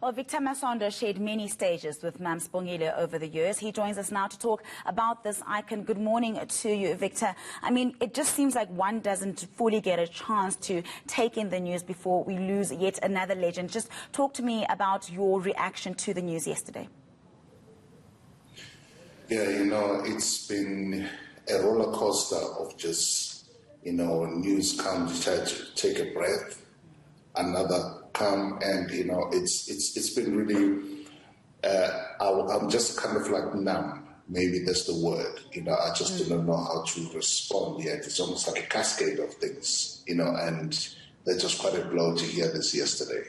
Well, Victor Masondo shared many stages with Mam Sibongile over the years. He joins us now to talk about this icon. Good morning to you, Victor. I mean, it just seems like one doesn't fully get a chance to take in the news before we lose yet another legend. Just talk to me about your reaction to the news yesterday. Yeah, it's been a roller coaster of just, news come to try to take a breath, another come, and it's been really I'm just kind of like numb, maybe that's the word. I just don't know how to respond yet. It's almost like a cascade of things, and that's just quite a blow to hear this yesterday.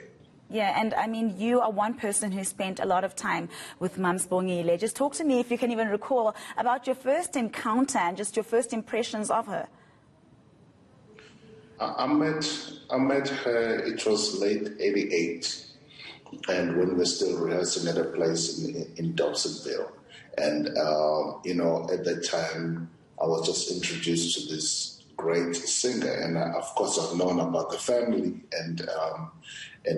Yeah, and I mean, you are one person who spent a lot of time with Mam Sibongile. Just talk to me, if you can even recall, about your first encounter and just your first impressions of her. I met her, it was late 88, and when we were still rehearsing at a place in Dobsonville. And, at that time, I was just introduced to this great singer. And of course, I've known about the family, and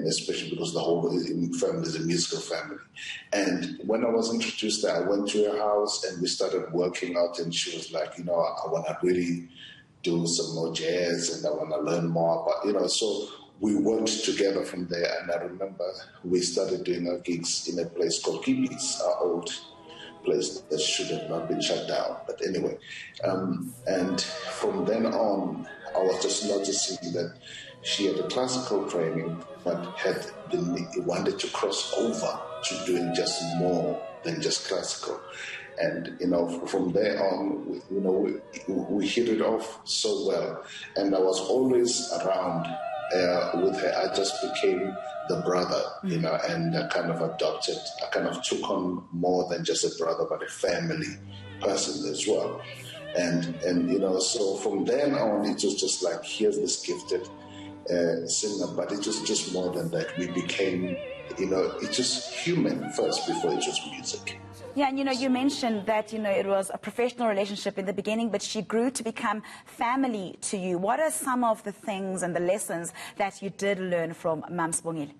especially because the whole family is a musical family. And when I was introduced there, I went to her house and we started working out, and she was like, I want to really do some more jazz and I want to learn more. But, so we worked together from there. And I remember we started doing our gigs in a place called Kibi's, our old place that should have not been shut down. But anyway, and from then on, I was just noticing that she had a classical training, but wanted to cross over to doing just more than just classical. And, from there on, we hit it off so well. And I was always around with her. I just became the brother, and I kind of adopted, I kind of took on more than just a brother, but a family person as well. And so from then on, it was just like, here's this gifted singer, but it was just more than that. We became, it's just human first before it was music. Yeah, and you mentioned that, it was a professional relationship in the beginning, but she grew to become family to you. What are some of the things and the lessons that you did learn from Mam Sibongile?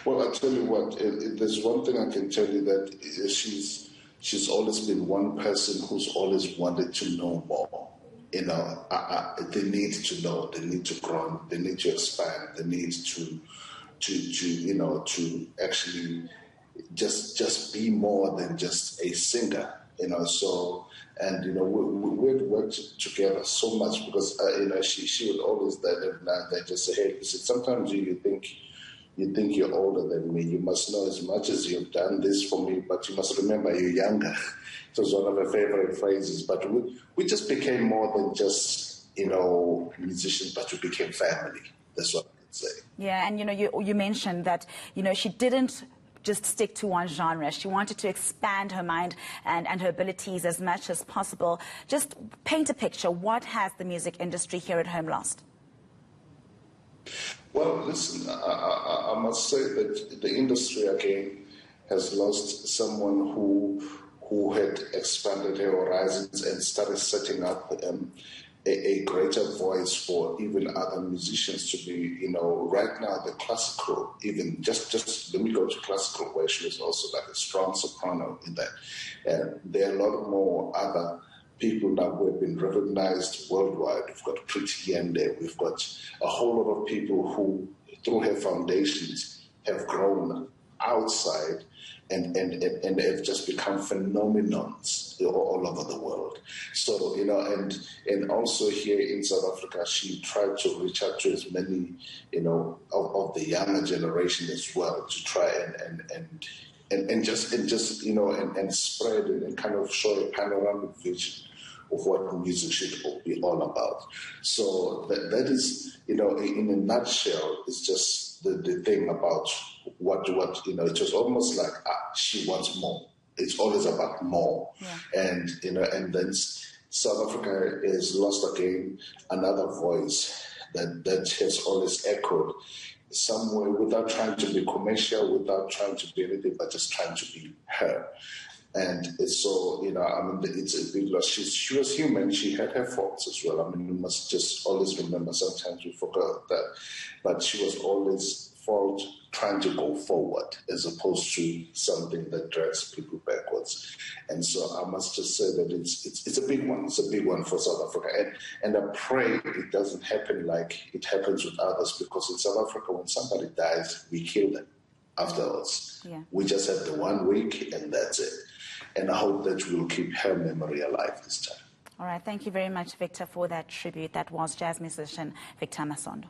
Well, I'll tell you what, there's one thing I can tell you, that she's always been one person who's always wanted to know more. They need to know, they need to grow, they need to expand, they need to actually just be more than just a singer, so, and, we had worked together so much because, she would always that just say, hey, listen, sometimes you think you're older than me, you must know as much as you've done this for me, but you must remember you're younger. It was one of her favorite phrases, but we just became more than just, musicians, but we became family. That's what I could say. Yeah, and, you mentioned that, she didn't just stick to one genre. She wanted to expand her mind and her abilities as much as possible. Just paint a picture. What has the music industry here at home lost? Well, listen, I must say that the industry again has lost someone who had expanded her horizons and started setting up a greater voice for even other musicians to be, right now the classical, even just let me go to classical, where she was also like a strong soprano in that. And there are a lot more other people now who have been recognized worldwide. We've got Pretty Yende, we've got a whole lot of people who, through her foundations, have grown outside and have just become phenomenons all over the world. So, and also here in South Africa, she tried to reach out to as many, of the younger generation as well, to try and just spread and kind of show a panoramic vision of what music should be all about. So that is, in a nutshell, it's just the thing about what it was almost like she wants more. It's always about more. Yeah. And, and then South Africa has lost again another voice that has always echoed somewhere without trying to be commercial, without trying to be anything, but just trying to be her. And it's so, it's a big loss. She was human. She had her faults as well. We must just always remember, sometimes we forget that. But she was always fault trying to go forward as opposed to something that drags people backwards. And so I must just say that it's a big one. It's a big one for South Africa. And I pray it doesn't happen like it happens with others, because in South Africa, when somebody dies, we kill them afterwards. Yeah. We just have the 1 week and that's it. And I hope that we'll keep her memory alive this time. All right. Thank you very much, Victor, for that tribute. That was jazz musician Victor Masondo.